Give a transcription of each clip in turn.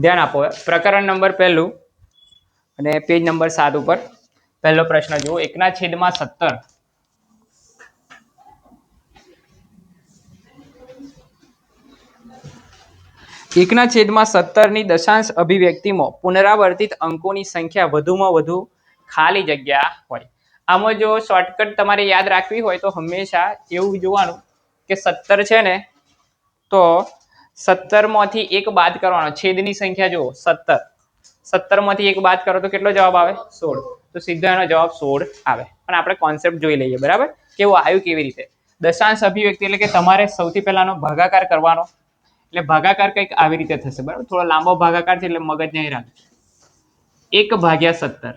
ધ્યાન આપો. પ્રકરણ નંબર 1 અને પેજ નંબર 7 ઉપર પહેલો પ્રશ્ન જુઓ. 1/17 1/17 ની દશાંશ અભિવ્યક્તિમાં પુનરાવર્તિત અંકોની સંખ્યા વધુમાં વધુ ખાલી જગ્યા હોય. આમાં જો શોર્ટકટ તમારે યાદ રાખવી હોય તો હંમેશા એવું જોવાનું કે 17 છે ને, તો 17 માંથી 1 બાદ કરવાનો. છેદની સંખ્યા જુઓ 17, 17 માંથી 1 બાદ કરો તો કેટલો જવાબ આવે? 16. તો સીધો એનો જવાબ 16 આવે. પણ આપણે કોન્સેપ્ટ જોઈ લઈએ, બરાબર? કેવું આવ્યું, કેવી રીતે દશાંશ અભિવ્યક્તિ, એટલે કે તમારે સૌથી પહેલાનો ભાગાકાર કરવાનો. એટલે ભાગાકાર કંઈક આવી રીતે થશે, બરાબર? થોડો લાંબો ભાગાકાર છે એટલે મગજ નહીં રાખે. 1/17,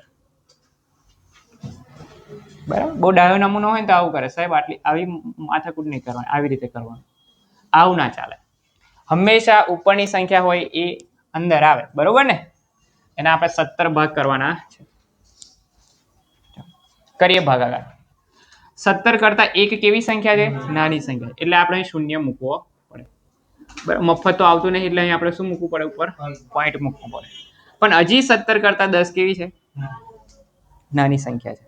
બરાબર? બહુ ડાયો નમૂનો હોય ને તો આવું કરે સાહેબ, આવી માથાકૂટ નહીં કરવાની, આવી રીતે કરવાનું. આવું ના ચાલે. હંમેશા ઉપરની સંખ્યા હોય એ અંદર આવે, બરોબર ને? એના આપણે 17 ભાગ કરવાના છે. કરીએ ભાગાકાર. 17 કરતા 1 કેવી સંખ્યા છે? નાની સંખ્યા. એટલે આપણે શૂન્ય મૂકવો પડે, બરાબર? મફત તો આવતું નહીં એટલે અહીં આપણે શું મૂકવું પડે? ઉપર પોઈન્ટ મૂકવું પડે. પણ હજી 17 કરતા 10 કેવી છે? નાની સંખ્યા છે.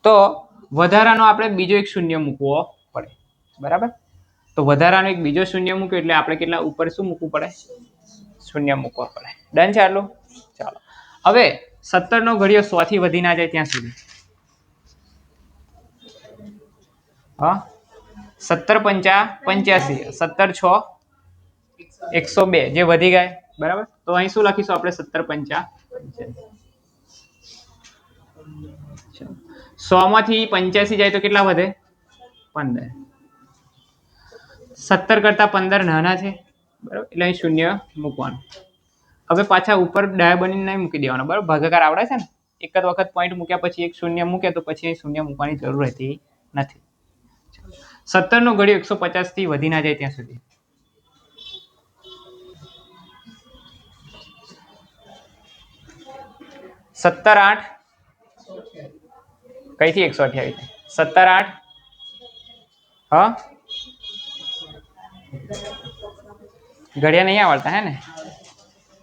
તો વધારાનો આપણે બીજો એક શૂન્ય મૂકવો પડે, બરાબર? તો વધારાનો એક બીજો શૂન્ય મૂક્યો એટલે આપણે કેટલા ઉપર શું મૂકવું પડે? શૂન્ય મૂકવા પડે. ડન છે આટલું? ચાલો. હવે 17 નો ઘડિયો 100 થી વધી ના જાય ત્યાં સુધી. હા, 17 × 5 = 85, 17 × 6 = 102 જે વધી ગયા, બરાબર? તો અહીં શું લખીશું આપણે? 17 × 100 માંથી 85 જાય તો કેટલા વધે? 15. 17 કરતા 15 નાના છે, બરાબર? એટલે અહીં શૂન્ય મૂકવાનું. હવે પાછા ઉપર ડાયા બનીને નહીં મૂકી દેવાનો, બરાબર? ભાગાકાર આવડે છે ને? એક જ વખત પોઈન્ટ મૂક્યા પછી એક શૂન્ય મૂકે તો પછી અહીં શૂન્ય મૂકવાની જરૂર રહેતી નથી. 17 નો ઘડિયો 150 થી વધી ના જાય ત્યાં સુધી. સત્તર 8 કઈથી 128? 17 8 હા, ઘડિયા નહીં આવડતા હે ને?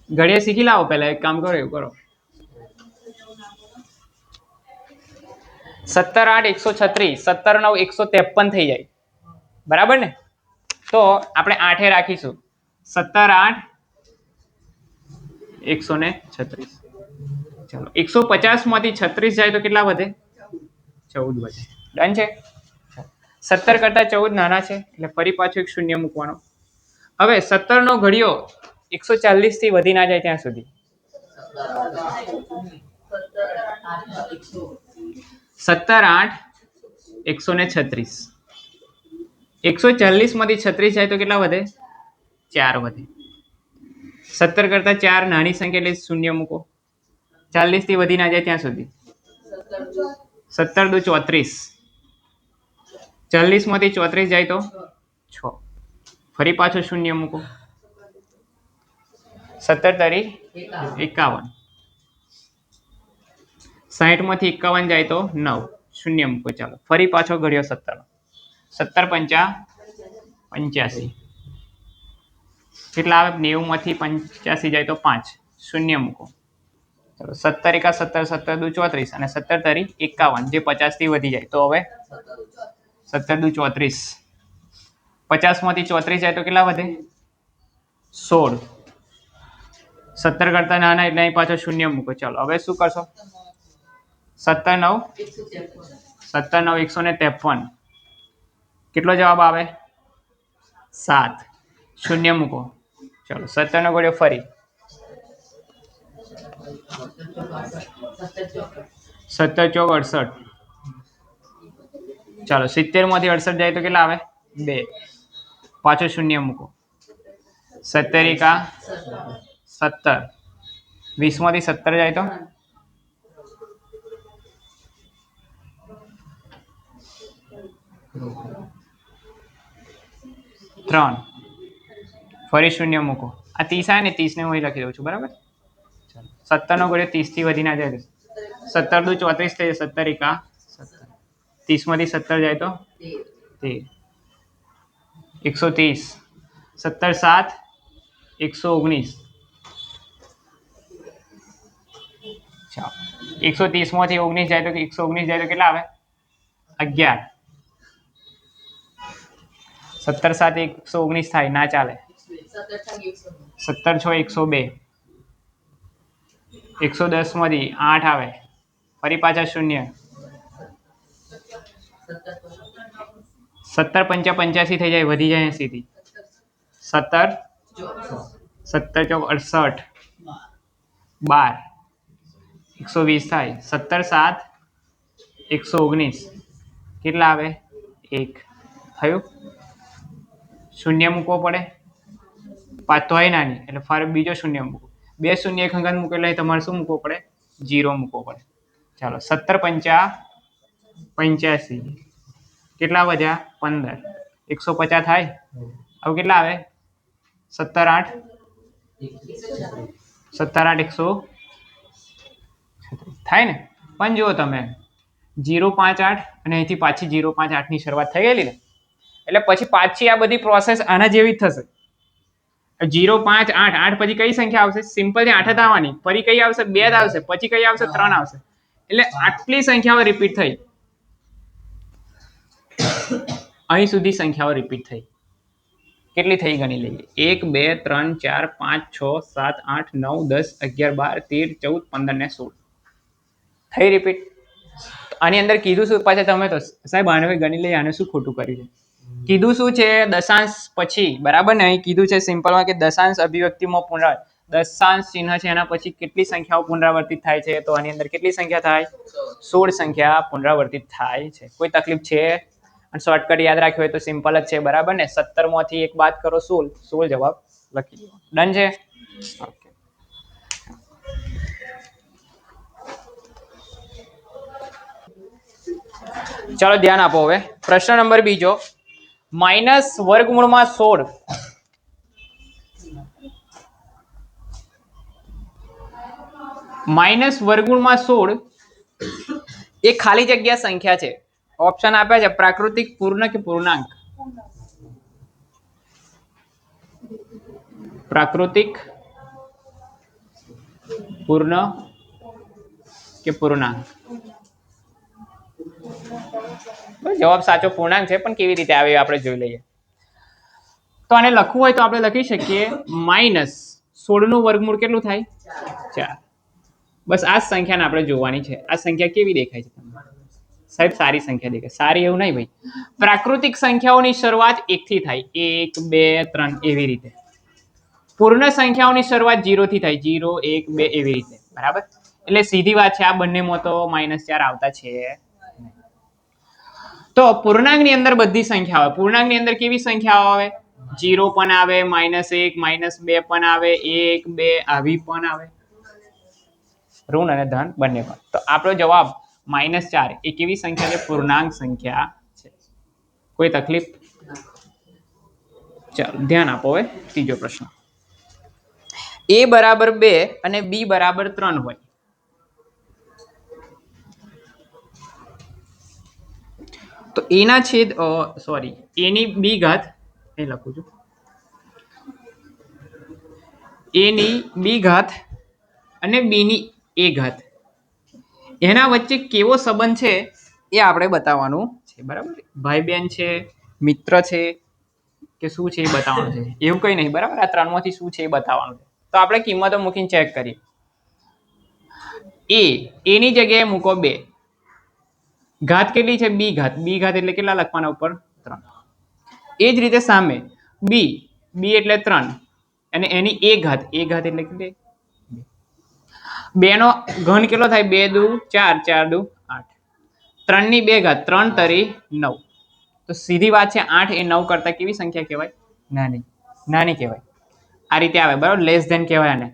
ઘડિયા શીખી લાવો પહેલા. એક કામ કરો, એવું કરો. 17 8 136, 17 9 153 થઈ જાય, બરાબર ને? તો આપણે 8 રાખીશું. 17 8 136. ચાલો, 150 માંથી 36 જાય તો કેટલા વધે? 14 વધે. ડન છે? 17 કરતા 14 નાના છે એટલે ફરી પાછું એક શૂન્ય મૂકવાનો. હવે 17 નો ઘડિયો 140 થી વધી ના જાય ત્યાં સુધી. 17 8 136. 140 માંથી 36 જાય તો કેટલા વધે? 4 વધે. 17 કરતા 4 નાની સંખ્યા એટલે શૂન્ય મૂકો. 40 થી વધી ના જાય ત્યાં સુધી. 17 × 2 = 34. 40 માંથી 34 જાય તો 6. ફરી પાછો શૂન્ય મૂકો. 17 તારી 51. 60 માંથી 51 જાય તો 9. શૂન્ય મૂકો. ચાલો, ફરી પાછો ઘડિયો 17. 17 × 5 = 85. કેટલા આવે? 90 માંથી 85 જાય તો 5. શૂન્ય મૂકો. ચલો, 17 × 1 = 17, 17 × 2 = 34 અને 17 તારી 51 જે 50 થી વધી જાય. તો હવે 17 × 2 = 34. 50 માંથી 34 જાય તો કેટલા વધે? 16. 17 કરતા નાના એટલે અહીં પાછો શૂન્ય મૂકો. ચાલો, હવે શું કરશો? 17 9 153. કેટલો જવાબ આવે? 7. શૂન્ય મૂકો. ચાલો, 17 નો ઘડિયો ફરી 17 × 4 = 68. ચાલો, 70 માંથી 68 જાય તો કેટલા આવે? 2. પાછો શૂન્ય મૂકો. 17 × 17. 20 માંથી 17 જાય તો 3. ફરી શૂન્ય મૂકો. આ 30 આવે ને, 30 ને હું અહીં લખી દઉં છું, બરાબર? 17 નો ઘડિયો 30 થી વધી ના જાય. 17 × 2 = 34 થઈ જાય. 17 × 30 માંથી 17 જાય તો 13. 130. 17 7 119. ચાલો 130 માંથી 19 જાય તો 119 જાય તો કેટલા આવે? 11. 17 સાથે 119 થાય, ના ચાલે. 17 6 102. 110 માંથી 8 આવે, ફરી પાછા 0. 17 5 85 થઈ જાય, વધી જાય 80 થી. 17 17 ચોક 68, 12, 120 થાય. 17 7 119 કેટલા આવે? 1 થયું. 0 મૂકવો પડે, 5 તો હોય નાની એટલે ફરી બીજો 0 મૂકો. 2 0 એક અંકન મૂકેલા તમારે શું મૂકવો પડે? 0 મૂકવો પડે. ચાલો 17 5 85 કેટલા વધ્યા? 15. 150 થાય. હવે કેટલા આવે? 17 8 100 થાય ને. પણ જુઓ તમે 058 અને અહીંથી પાછી 058 ની શરૂઆત થઈ ગયેલી ને, એટલે પછી પાછી આ બધી પ્રોસેસ આના જેવી જ થશે. 058 8 પછી કઈ સંખ્યા આવશે? સિમ્પલ થી 8 જ આવવાની. ફરી કઈ આવશે? 2 જ આવશે. પછી કઈ આવશે? 3 આવશે. એટલે આટલી સંખ્યાઓ રિપીટ થઈ. અહીં સુધી સંખ્યાઓ રિપીટ થઈ. કેટલી થઈ ગણી લઈએ? 1 2 3 4 5 6 7 8 9 10 11 12 13 14 15 ને 16 થઈ રિપીટ. આની અંદર કીધું શું? પાછા તમે તો સાહેબ આને ગણી લઈએ, આને શું ખોટું કર્યું છે? કીધું શું છે? દશાંશ પછી, બરાબર ને? અહીં કીધું છે સિમ્પલમાં કે દશાંશ અભિવ્યક્તિમાં દશાંશ ચિહ્ન છે એના પછી કેટલી સંખ્યાઓ પુનરાવર્તિત થાય છે? તો આની અંદર કેટલી સંખ્યા થાય? 16 સંખ્યા પુનરાવર્તિત થાય છે. કોઈ તકલીફ છે? અને શોર્ટકટ યાદ રાખ્યો હોય તો સિમ્પલ જ છે, બરાબર ને? 17 માંથી 1 બાદ કરો 16 જવાબ લખી દો. ડન છે? ઓકે. ચાલો ધ્યાન આપો. હવે પ્રશ્ન નંબર બીજો, માઇનસ વર્ગમૂળમાં 16 માઇનસ વર્ગમૂળમાં 16 એ ખાલી જગ્યા સંખ્યા છે. ઓપ્શન આપ્યા છે પ્રાકૃતિક, પૂર્ણ કે પૂર્ણાંક. પ્રાકૃતિક, પૂર્ણ કે પૂર્ણાંક? જવાબ સાચો પૂર્ણાંક છે, પણ કેવી રીતે આવે આપણે જોઈ લઈએ. તો આને લખવું હોય તો આપણે લખી શકીએ માઇનસ 16 નું વર્ગમૂળ કેટલું થાય? 4. બસ આ જ સંખ્યાને આપણે જોવાની છે. આ સંખ્યા કેવી દેખાય છે? સાહેબ સારી સંખ્યા દેખાય. સારી એવું નહીં ભાઈ. પ્રાકૃતિક સંખ્યાઓની શરૂઆત 1 થી થાય, 1 2 3 એવી રીતે. પૂર્ણ સંખ્યાઓની શરૂઆત 0 થી થાય, 0 1 2 એવી રીતે, બરાબર? એટલે સીધી વાત છે, આ બંનેમાં તો -4 આવતા છે. તો પૂર્ણાંકની અંદર બધી સંખ્યા આવે. પૂર્ણાંકની અંદર કેવી સંખ્યાઓ આવે? 0 પણ આવે, -1 -2 પણ આવે, 1 2 આવી પણ આવે, ઋણ અને ધન બંને પણ. તો આપણો જવાબ -4 એ કેવી સંખ્યા છે? પૂર્ણાંક સંખ્યા છે. કોઈ તકલીફ? ચાલો ધ્યાન આપો. હવે ત્રીજો પ્રશ્ન, a બરાબર 2 અને b બરાબર 3 હોય તો એના છેદ a ની b ઘાત, એ લખું છું, a ની b ઘાત અને b ની a ઘાત એના વચ્ચે કેવો સંબંધ છે એ આપણે બતાવવાનું છે, બરાબર? ભાઈ બહેન છે, મિત્ર છે કે શું છે એ બતાવવાનું છે. એવું કંઈ નહીં, બરાબર? આ ત્રણમાંથી શું છે એ બતાવવાનું છે. તો આપણે કિંમતો મૂકીને ચેક કરીએ. a ની જગ્યાએ મૂકો 2, ઘાત કેટલી છે? b ઘાત. b ઘાત એટલે કેટલા લખવાના ઉપર? 3. એ જ રીતે સામે b એટલે 3 અને એની a ઘાત એટલે કેટલી? 2 નો ઘન કેટલો થાય? 2 દુ 4, 4 દુ 8. 3 ની 2 ઘાત, 3 તરી 9. તો સીધી વાત છે, 8 એ 9 કરતા કેવી સંખ્યા કહેવાય? નાની કહેવાય. આ રીતે આવે, બરાબર? લેસ ધેન કહેવાય આને.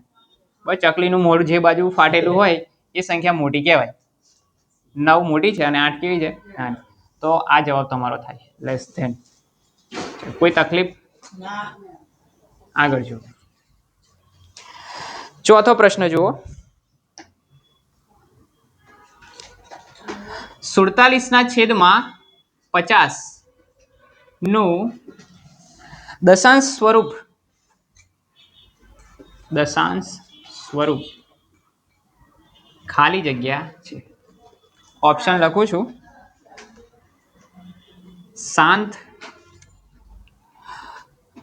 બસ ચકલીનું મોઢું જે બાજુ ફાટેલું હોય એ સંખ્યા મોટી કહેવાય. 9 મોટી છે અને 8 કેવી છે? નાની. તો આ જવાબ તમારો થાય, લેસ ધેન. કોઈ તકલીફ? આગળ જુઓ. ચોથો પ્રશ્ન જુઓ, 47/50 નું દશાંશ સ્વરૂપ દશાંશ સ્વરૂપ ખાલી જગ્યા છે. ઓપ્શન લખું છું. શાંત,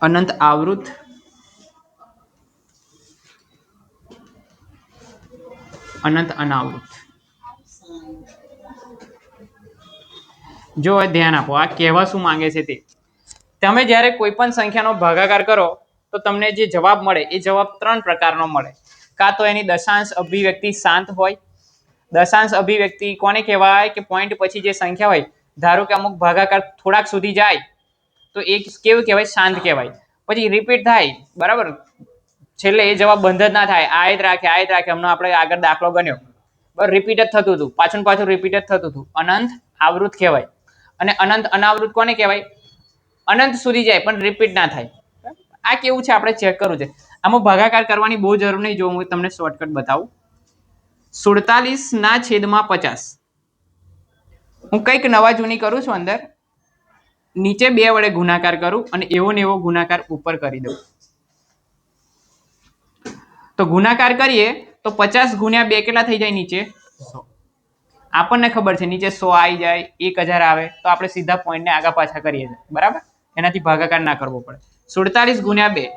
અનંત આવૃત, અનંત અનાવૃત. જો ધ્યાન આપો, આ કહેવા શું માંગે છે તે. તમે જ્યારે કોઈ પણ સંખ્યાનો ભાગાકાર કરો તો તમને જે જવાબ મળે એ જવાબ 3 પ્રકારનો મળે. કાં તો એની દશાંશ અભિવ્યક્તિ શાંત હોય. દશાંશ અભિવ્યક્તિ કોને કહેવાય કે પોઈન્ટ પછી જે સંખ્યા હોય, ધારો કે અમુક ભાગાકાર થોડાક સુધી જાય તો એ કેવું કહેવાય? શાંત કહેવાય. પછી રિપીટ થાય, બરાબર, છેલ્લે એ જવાબ બંધ જ ના થાય, આ જ રાખે હમણાં આપણે આગળ દાખલો ગણ્યો, બરાબર, રિપીટ જ થતું હતું, પાછું રિપીટ જ થતું હતું, અનંત આવૃત કહેવાય. અને અનંત અનાવૃત કોને કહેવાય? અનંત સુધી જાય પણ રિપીટ ના થાય. આ કેવું છે આપણે ચેક કરવું છે. આમાં ભાગાકાર કરવાની બહુ જરૂર નહીં. જો હું તમને શોર્ટકટ બતાવું. 47/50. હું કંઈક નવા જૂની કરું છું, અંદર નીચે 2 વડે ગુણાકાર કરું અને એવો ને એવો ગુણાકાર ઉપર કરી દઉં. તો ગુણાકાર કરીએ તો 50 ગુણ્યા 2 કેટલા થઈ જાય? નીચે 100. આપણને ખબર છે નીચે 100 આવી જાય, 1000 આવે તો આપણે સીધા પોઈન્ટને આગા પાછા કરીએ છીએ, બરાબર, એનાથી ભાગાકાર ના કરવો પડે. 47 ગુણ્યા 2,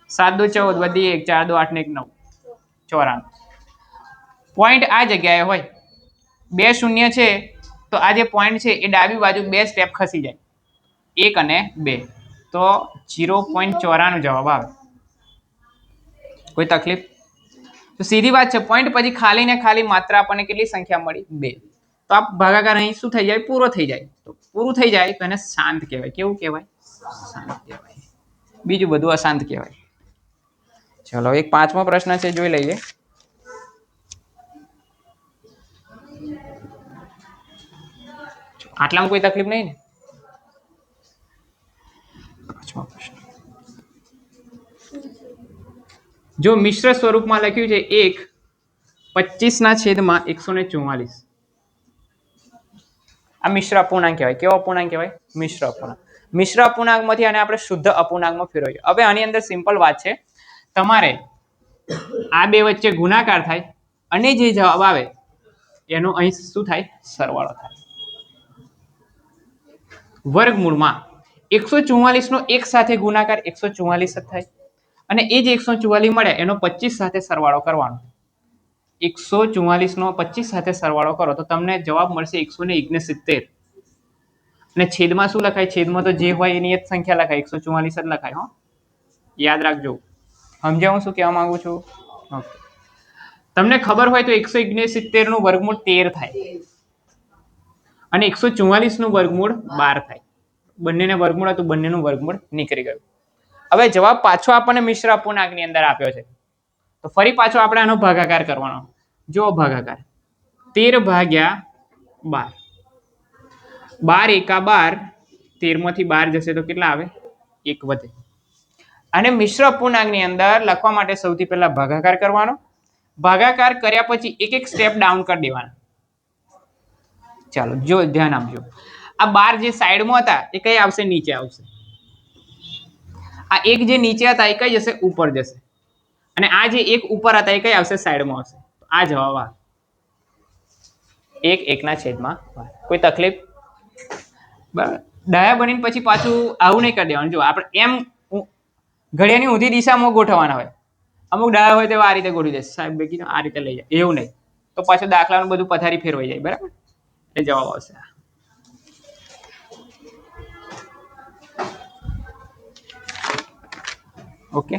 7 દુ 14, વધી 1, 4 દુ 8 ને 1 9, 94. પોઈન્ટ આ જગ્યાએ હોય. 2 શૂન્ય છે તો આ જે પોઈન્ટ છે એ ડાબી બાજુ 2 સ્ટેપ ખસી જાય, 1 અને 2, તો 0.94 જવાબ આવે. કોઈ તકલીફ? તો સીધી વાત છે. પોઈન્ટ પછી ખાલી ને ખાલી માત્ર આપણને કેટલી સંખ્યા મળી? 2. તો આ ભાગાકાર અહીં શું થઈ જાય? પૂરો થઈ જાય. તો પૂરું થઈ જાય તો એને શાંત કહેવાય. કેવું કહેવાય? શાંત કહેવાય. બીજું બધું અશાંત કહેવાય. ચલો, એક 5મો પ્રશ્ન છે, જોઈ લઈએ. આટલામાં કોઈ તકલીફ નહીં ને? 5મો પ્રશ્ન. જો મિશ્ર સ્વરૂપમાં લખ્યું છે 1 25/144. આ મિશ્ર અપૂર્ણાંક કહેવાય. કેવો અપૂર્ણાંક કહેવાય? મિશ્ર અપૂર્ણાંક. મિશ્ર અપૂર્ણાંકમાંથી આને આપણે શુદ્ધ અપૂર્ણાંકમાં ફેરવીએ. હવે આની અંદર સિમ્પલ વાત છે, તમારે આ બે વચ્ચે ગુણાકાર થાય અને જે જવાબ આવે એનો અહીં શું થાય? સરવાળો થાય. વર્ગમૂળમાં 144 નો 1 સાથે ગુણાકાર 144 જ થાય અને એ જે 144 મળે એનો 25 સાથે સરવાળો કરવાનો. 144 નો 25 સાથે સરવાળો કરો તો તમને જવાબ મળશે 169. અને છેદમાં શું લખાય? છેદમાં તો જે હોય એની જ સંખ્યા લખાય, 144 જ લખાય. હો, યાદ રાખજો. સમજાવું શું કહેવા માંગુ છું? ઓકે. તમને ખબર હોય તો 169 નું વર્ગમૂળ 13 થાય અને 144 નું વર્ગમૂળ 12 થાય. બંનેને વર્ગમૂળ હતું, બંનેનું વર્ગમૂળ નીકળી ગયું. હવે જવાબ પાછો આપણને મિશ્ર અપૂર્ણાંકની અંદર આપ્યો છે તો ફરી પાછો આપણે આનો ભાગાકાર કરવાનો. જો ભાગાકાર 13/12, 12 એકા 12, 13 માંથી 12 જશે તો કેટલા આવે? 1 વધે. અને મિશ્ર અપૂર્ણાંકની અંદર લખવા માટે સૌથી પહેલા ભાગાકાર કરવાનો. ભાગાકાર કર્યા પછી એક એક સ્ટેપ ડાઉન કરી દેવાના. ચાલો, જો ધ્યાન આપજો. આ 12 જે સાઈડમાં હતા એ કઈ આવશે? નીચે આવશે. આ એક જે નીચે હતા એ કઈ જશે? ઉપર જશે. અને આ જે એક ઉપર હતા એ કઈ આવશે? સાઈડમાં આવશે. આ જવાબ આવે 1 1/12. કોઈ તકલીફ? બરાબર. ડાયા બનીને પછી પાછું આવું નહીં કરી દેવાનું. જો આપણે એમ ઘડિયાની ઊંધી દિશામાં ગોઠવવાના હોય. અમુક ડાયા હોય તો આ રીતે ગોઠવી દેશે, સાહેબ કીધું આ રીતે લઈ જાય, એવું નહીં તો પાછું દાખલાનું બધું પથારી ફેરવાઈ જાય. બરાબર, એ જવાબ આવશે. ઓકે.